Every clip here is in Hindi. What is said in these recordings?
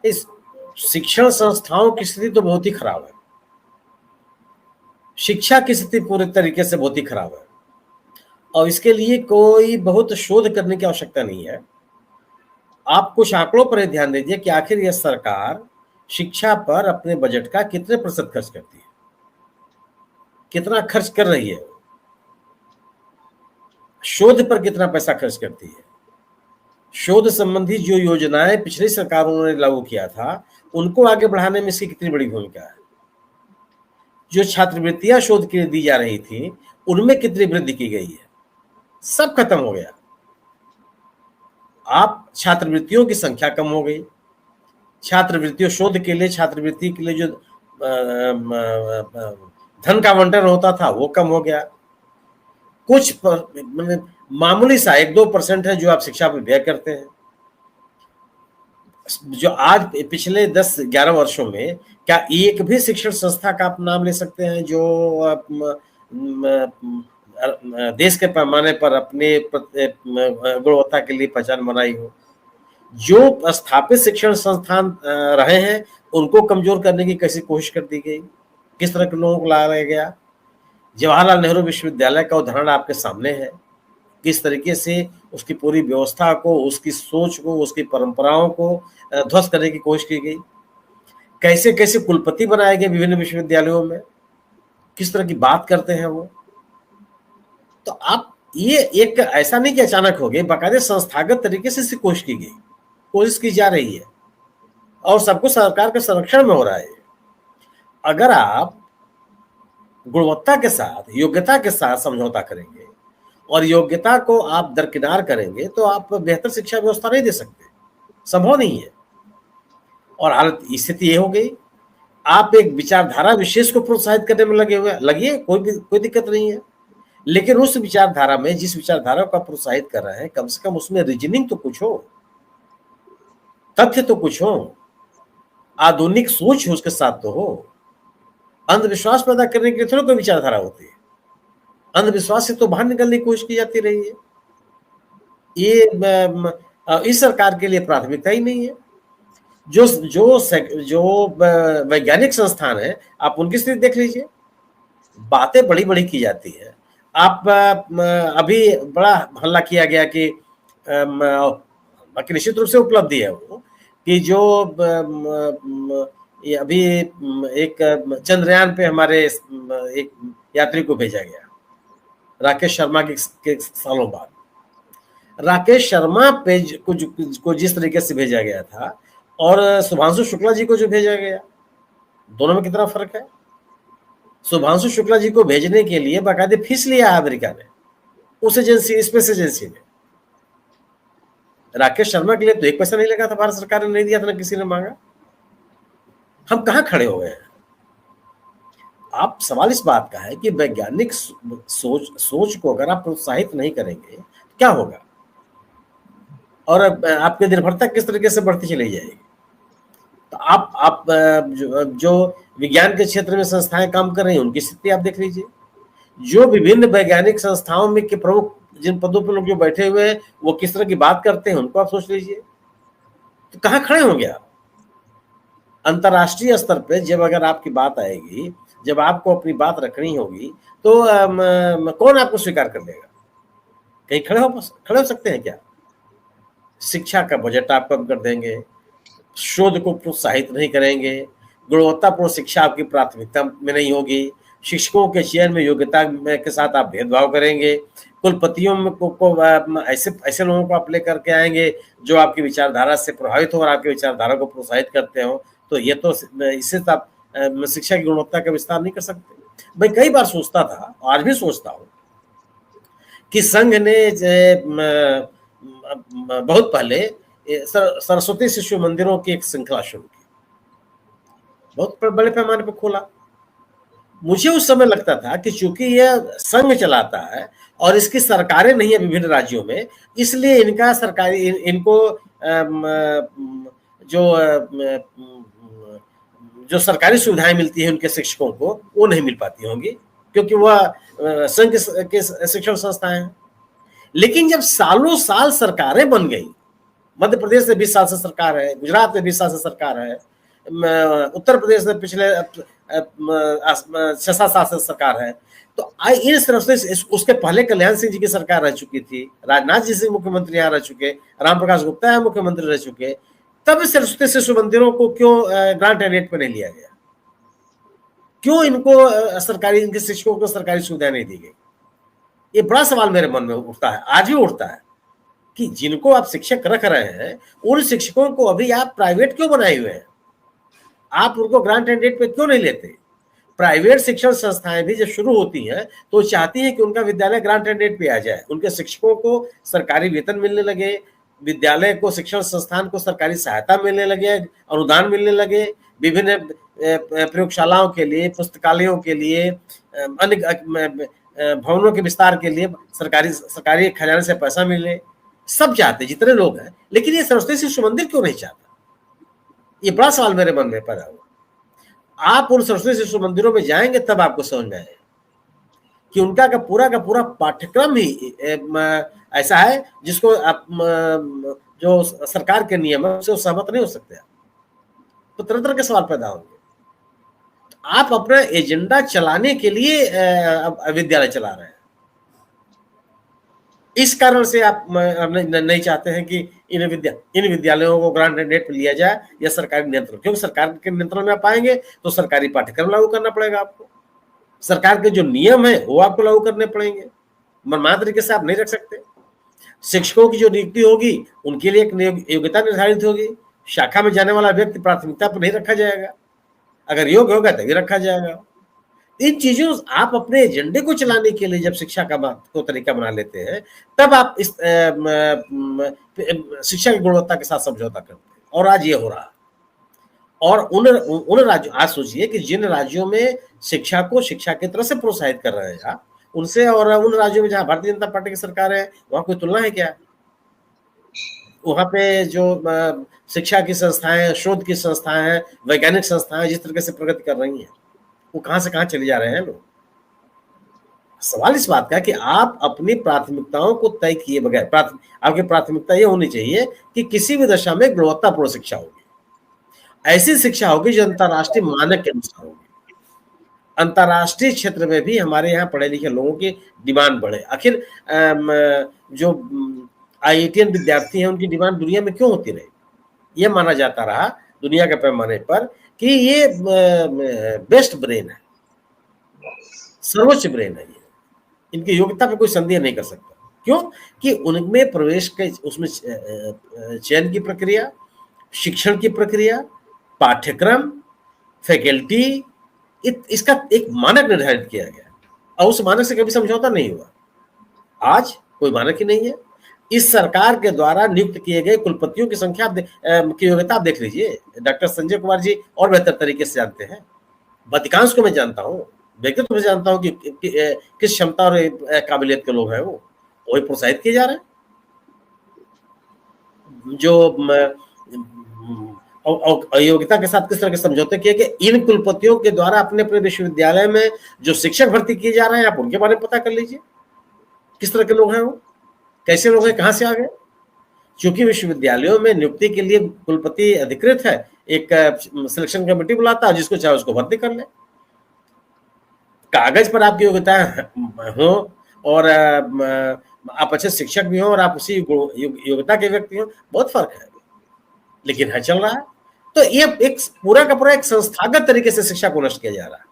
इस शिक्षण संस्थाओं की स्थिति तो बहुत ही खराब है, शिक्षा की स्थिति पूरे तरीके से बहुत ही खराब है, और इसके लिए कोई बहुत शोध करने की आवश्यकता नहीं है। आप कुछ आंकड़ों पर ध्यान दीजिए कि आखिर यह सरकार शिक्षा पर अपने बजट का कितने प्रतिशत खर्च करती है, कितना खर्च कर रही है, शोध पर कितना पैसा खर्च करती है, शोध संबंधी जो योजनाएं पिछली सरकारों ने लागू किया था उनको आगे बढ़ाने में इसकी कितनी बड़ी भूमिका है, जो छात्रवृत्तियां शोध के लिए दी जा रही थी उनमें कितनी वृद्धि की गई है, सब खत्म हो गया। आप छात्रवृत्तियों की संख्या कम हो गई, छात्रवृत्तियों शोध के लिए छात्रवृत्ति के लिए जो धन का आवंटन होता था वो कम हो गया। कुछ मामूली सा 1-2% है जो आप शिक्षा पर व्यय करते हैं। जो आज पिछले 10-11 वर्षों में क्या एक भी शिक्षण संस्था का आप नाम ले सकते हैं जो देश के पैमाने पर अपने गुणवत्ता के लिए पहचान बनाई हो? जो स्थापित शिक्षण संस्थान रहे हैं उनको कमजोर करने की कैसी कोशिश कर दी गई, किस तरह के लोगों को लाया गया। जवाहरलाल नेहरू विश्वविद्यालय का उदाहरण आपके सामने है, किस तरीके से उसकी पूरी व्यवस्था को, उसकी सोच को, उसकी परंपराओं को ध्वस्त करने की कोशिश की गई। कैसे कैसे कुलपति बनाए गए विभिन्न विश्वविद्यालयों में, किस तरह की बात करते हैं वो। तो आप ये एक ऐसा नहीं कि अचानक हो गए, बाकायदे संस्थागत तरीके से इसकी कोशिश की गई, कोशिश की जा रही है और सब कुछ सरकार के संरक्षण में हो रहा है। अगर आप गुणवत्ता के साथ, योग्यता के साथ समझौता करेंगे और योग्यता को आप दरकिनार करेंगे तो आप बेहतर शिक्षा व्यवस्था नहीं दे सकते, संभव नहीं है। और हालत स्थिति ये हो गई, आप एक विचारधारा विशेष को प्रोत्साहित करने में लगे हुए, लगिए, कोई दिक्कत नहीं है, लेकिन उस विचारधारा में, जिस विचारधारा को आप प्रोत्साहित कर रहे हैं, कम से कम उसमें रीजनिंग तो कुछ हो, तथ्य तो कुछ हो, आधुनिक सोच उसके साथ तो हो। अंधविश्वास पैदा करने के लिए थोड़ी कोई विचारधारा होती है, अंधविश्वास से तो बाहर निकलने की कोशिश की जाती रही है। ये इस सरकार के लिए प्राथमिकता ही नहीं है। जो वैज्ञानिक संस्थान है, आप उनकी स्थिति देख लीजिए, बातें बड़ी बड़ी की जाती है। आप अभी बड़ा हल्ला किया गया कि बाकी निश्चित रूप से उपलब्धि है वो, कि जो ये अभी एक चंद्रयान पे हमारे एक यात्री को भेजा गया, राकेश शर्मा के सालों बाद। राकेश शर्मा पे को जिस तरीके से भेजा गया था और शुभांशु शुक्ला जी को जो भेजा गया, दोनों में कितना फर्क है। शुभांशु शुक्ला जी को भेजने के लिए बाकायदे फीस लिया है अमेरिका ने, उस एजेंसी, स्पेस एजेंसी ने। राकेश शर्मा के लिए तो एक पैसा नहीं लगा था, भारत सरकार ने नहीं दिया था, ना किसी ने मांगा। हम कहां खड़े हो गए हैं? आप सवाल इस बात का है कि वैज्ञानिक सोच को अगर आप प्रोत्साहित नहीं करेंगे क्या होगा, और आपकी निर्भरता किस तरीके से बढ़ती चली जाएगी। तो आप जो विज्ञान के क्षेत्र में संस्थाएं काम कर रही हैं उनकी स्थिति आप देख लीजिए। जो विभिन्न वैज्ञानिक संस्थाओं में के प्रमुख जिन पदों पर लोग जो बैठे हुए हैं वो किस तरह की बात करते हैं उनको आप सोच लीजिए। तो कहां खड़े होंगे आप? अंतर्राष्ट्रीय स्तर पे जब अगर आपकी बात आएगी, जब आपको अपनी बात रखनी होगी, तो कौन आपको स्वीकार कर लेगा? कहीं खड़े हो सकते हैं क्या? शिक्षा का बजट आप कम कर देंगे, शोध को प्रोत्साहित नहीं करेंगे, गुणवत्तापूर्ण शिक्षा आपकी प्राथमिकता में नहीं होगी, शिक्षकों के चयन में योग्यता के साथ आप भेदभाव करेंगे, कुलपतियों में को ऐसे लोगों को आप लेकर के आएंगे जो आपकी विचारधारा से प्रभावित हो और आपकी विचारधारा को प्रोत्साहित करते हो, तो ये तो इससे तो आप शिक्षा की गुणवत्ता का विस्तार नहीं कर सकते। मैं कई बार सोचता था, आज भी सोचता हूँ, कि संघ ने बहुत पहले सरस्वती शिशु मंदिरों की एक श्रृंखला शुरू की, बहुत बड़े पैमाने पर खोला। मुझे उस समय लगता था कि चूंकि यह संघ चलाता है और इसकी सरकारें नहीं है विभिन्न राज्यों में, इसलिए इनका सरकारी इनको जो सरकारी सुविधाएं मिलती है उनके शिक्षकों को वो नहीं मिल पाती होंगी, क्योंकि वह संघ के शिक्षण संस्थाएं हैं। लेकिन जब सालों साल सरकारें बन गई मध्य प्रदेश में 20 साल से सरकार है, गुजरात में 20 साल से सरकार है, उत्तर प्रदेश में पिछले 6-7 साल से सरकार है। तो इन तरफ से उसके पहले कल्याण सिंह जी की सरकार रह चुकी थी, राजनाथ जी से मुख्यमंत्री यहाँ रह चुके, राम प्रकाश गुप्ता यहाँ मुख्यमंत्री रह चुके, तब सरस्वती शिशु मंदिरों को क्यों ग्रांट एंड एड पे नहीं लिया गया? क्यों इनको सरकारी, इनके शिक्षकों को सरकारी सुविधा नहीं दी गई? ये बड़ा सवाल मेरे मन में उठता है, आज भी उठता है, कि जिनको आप शिक्षक रख रहे हैं उन शिक्षकों को अभी आप प्राइवेट क्यों बनाए हुए हैं? आप उनको ग्रांट एंड एड पे क्यों नहीं लेते? प्राइवेट शिक्षण संस्थाएं भी जब शुरू होती हैं तो चाहती हैं कि उनका विद्यालय ग्रांट एंड एड पे आ जाए, उनके शिक्षकों को सरकारी वेतन मिलने लगे, विद्यालय को, शिक्षण संस्थान को सरकारी सहायता मिलने लगे, अनुदान मिलने लगे, विभिन्न प्रयोगशालाओं के लिए, पुस्तकालयों के लिए, अन्य भवनों के विस्तार के लिए सरकारी खजाने से पैसा मिले, सब चाहते जितने लोग हैं। लेकिन ये सरस्वती शिशु मंदिर क्यों नहीं चाहता? ये बड़ा सवाल मेरे मन में पैदा हुआ। आप उन सरस्वती शिशु मंदिरों में जाएंगे तब आपको समझ में आएगा कि उनका का पूरा पाठ्यक्रम ही ऐसा है जिसको आप जो सरकार के नियम है उससे सहमत नहीं हो सकते। तो तरह तरह के सवाल पैदा होंगे। आप अपना एजेंडा चलाने के लिए विद्यालय चला रहे हैं, इस कारण से आप नहीं चाहते हैं कि इन विद्यालयों को ग्रांट एंड एड पे लिया जाए या सरकारी नियंत्रण, क्योंकि सरकार के नियंत्रण में आप आएंगे तो सरकारी पाठ्यक्रम लागू करना पड़ेगा आपको, सरकार के जो नियम है वो आपको लागू करने पड़ेंगे, मनमाने तरीके से आप नहीं रख सकते। शिक्षकों की जो नियुक्ति होगी उनके लिए एक योग्यता निर्धारित होगी, शाखा में जाने वाला व्यक्ति प्राथमिकता पर नहीं रखा जाएगा, अगर योग्य होगा तभी रखा जाएगा। इन चीजों आप अपने एजेंडे को चलाने के लिए जब शिक्षा का को तरीका बना लेते हैं तब आप इस शिक्षा की गुणवत्ता के साथ समझौता करते हैं, और आज ये हो रहा। और उन राज्यों, आज सोचिए कि जिन राज्यों में शिक्षा को शिक्षा की तरह से प्रोत्साहित कर रहे हैं उनसे, और उन राज्यों में जहां भारतीय जनता पार्टी की सरकार है वहां कोई तुलना है क्या? वहां पे जो शिक्षा की संस्थाएं, शोध की संस्थाएं, वैज्ञानिक संस्थाएं जिस तरीके से प्रगति कर रही हैं वो कहां से कहां चले जा रहे हैं लोग। सवाल इस बात का कि आप अपनी प्राथमिकताओं को तय किए बगैर, आपकी प्राथमिकता ये होनी चाहिए कि किसी भी दशा में गुणवत्तापूर्ण शिक्षा होगी, ऐसी शिक्षा होगी जो अंतर्राष्ट्रीय मानक के अनुसार होगी। अंतर्राष्ट्रीय क्षेत्र में भी हमारे यहाँ पढ़े लिखे लोगों की डिमांड बढ़े। आखिर जो IITian विद्यार्थी हैं उनकी डिमांड दुनिया में क्यों होती रही? ये माना जाता रहा दुनिया के पैमाने पर कि ये बेस्ट ब्रेन है, सर्वोच्च ब्रेन है, ये इनकी योग्यता पे कोई संदेह नहीं कर सकता। क्यों? कि उनमें प्रवेश के, उसमें चयन की प्रक्रिया, शिक्षण की प्रक्रिया, पाठ्यक्रम, फैकल्टी, इसका एक मानक निर्धारित किया गया और उस मानक से कभी समझौता नहीं हुआ। आज कोई मानक ही नहीं है। इस सरकार के द्वारा नियुक्त किए गए कुलपतियों की संख्या की योग्यता आप देख लीजिए। डॉक्टर संजय कुमार जी और बेहतर तरीके से जानते हैं, अधिकांश को मैं जानता हूँ, व्यक्तित्व में जानता हूँ कि किस क्षमता और काबिलियत के लोग हैं वो, वही प्रोत्साहित किए जा रहे हैं। जो अयोग्यता के साथ किस तरह के समझौते किए गए, इन कुलपतियों के द्वारा अपने अपने विश्वविद्यालय में जो शिक्षक भर्ती किए जा रहे हैं आप उनके बारे में पता कर लीजिए, किस तरह के लोग हैं वो, कैसे लोग हैं, कहां से आ गए। क्योंकि विश्वविद्यालयों में नियुक्ति के लिए कुलपति अधिकृत है, एक सिलेक्शन कमेटी बुलाता है, जिसको चाहे उसको भर्ती कर ले। कागज पर आपकी योग्यता हो और आप अच्छे शिक्षक भी हो और आप उसी योग्यता के व्यक्ति हो, बहुत फर्क है। लेकिन है चल रहा है। तो ये एक पूरा का पूरा एक संस्थागत तरीके से शिक्षा को नष्ट किया जा रहा है।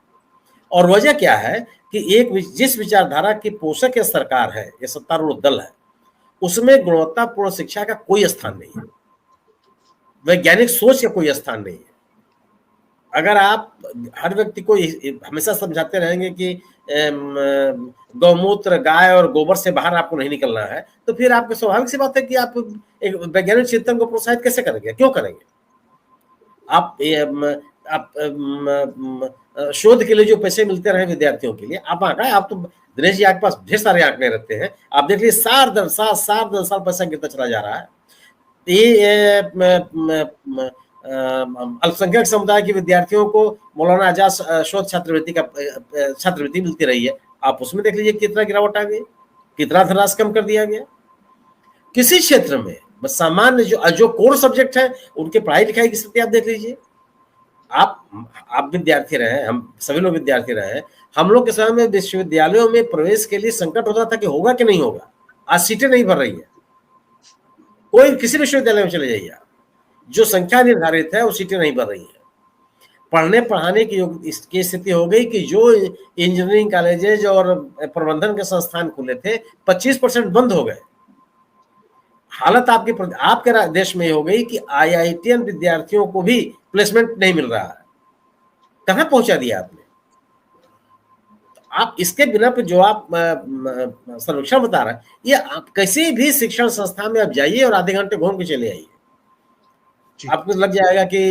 और वजह क्या है कि एक जिस विचारधारा की पोषक या सरकार है, या सत्तारूढ़ दल है, उसमें गुणवत्तापूर्ण शिक्षा का कोई स्थान नहीं है, वैज्ञानिक सोच का कोई स्थान नहीं है। अगर आप हर व्यक्ति को हमेशा समझाते रहेंगे कि गौमूत्र, गाय और गोबर से बाहर आपको नहीं निकलना है, तो फिर आपको स्वाभाविक सी बात है कि आप एक वैज्ञानिक चिंतन को प्रोत्साहित कैसे करेंगे, क्यों करेंगे? आप शोध के लिए जो पैसे मिलते रहे विद्यार्थियों के लिए, आप आंकड़ा, आप तो दिनेश जी आपके पास ढेर सारे आंकड़े रहते हैं, आप देख लीजिए साल दर साल पैसा गिरता चला जा रहा है। ये अल्पसंख्यक समुदाय के विद्यार्थियों को मौलाना आजाद शोध छात्रवृत्ति मिलती रही है, आप उसमें देख लीजिए कितना गिरावट आ गई, कितना धनराशि कम कर दिया गया। किसी क्षेत्र में बस सामान्य जो जो कोर सब्जेक्ट है उनके पढ़ाई लिखाई की स्थिति आप देख लीजिए। आप विद्यार्थी रहे, हम सभी लोग विद्यार्थी रहे हैं। हम लोग के समय में विश्वविद्यालयों में प्रवेश के लिए संकट होता था कि होगा कि नहीं होगा। आज सीटें नहीं भर रही है, कोई किसी विश्वविद्यालय में चले जाइए आप, जो संख्या निर्धारित है वो सीटें नहीं भर रही है। पढ़ने पढ़ाने की इसकी स्थिति हो गई कि जो इंजीनियरिंग कॉलेजेज और प्रबंधन के संस्थान खुले थे 25% बंद हो गए। हालत आपके देश में हो गई कि आईआईटीएन विद्यार्थियों को भी प्लेसमेंट नहीं मिल रहा है। कहां पहुंचा दिया आपने? आप इसके बिना पे जो आप सर्वेक्षण बता रहे हैं, ये आप किसी भी शिक्षण संस्थान में आप जाइए और आधे घंटे घूम के चले आइए, आपको लग जाएगा कि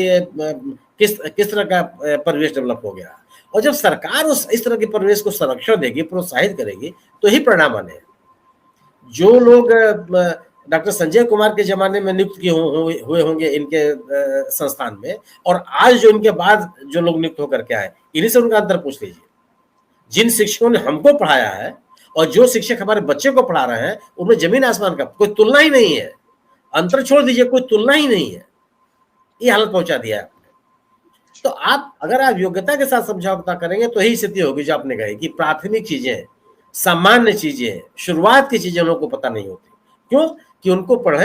किस तरह का परिवेश डेवलप हो गया। और जब सरकार इस तरह के परिवेश को संरक्षण देगी, प्रोत्साहित करेगी, तो ही परिणाम आने। जो लोग डॉक्टर संजय कुमार के जमाने में नियुक्त किए हुए होंगे इनके संस्थान में, और आज जो इनके बाद जो लोग नियुक्त होकर के आए, इन्हीं से उनका अंतर पूछ लीजिए। जिन शिक्षकों ने हमको पढ़ाया है और जो शिक्षक हमारे बच्चे को पढ़ा रहे हैं, उनमें जमीन आसमान का कोई तुलना ही नहीं है। अंतर छोड़ दीजिए, कोई तुलना ही नहीं है। ये हालत पहुंचा दिया है आपने। तो अगर आप योग्यता के साथ समझौता करेंगे तो यही स्थिति होगी जो आपने कही कि प्राथमिक चीजें, सामान्य चीजें, शुरुआत की चीजें लोगों को पता नहीं होती। क्यों? कि उनको पढ़े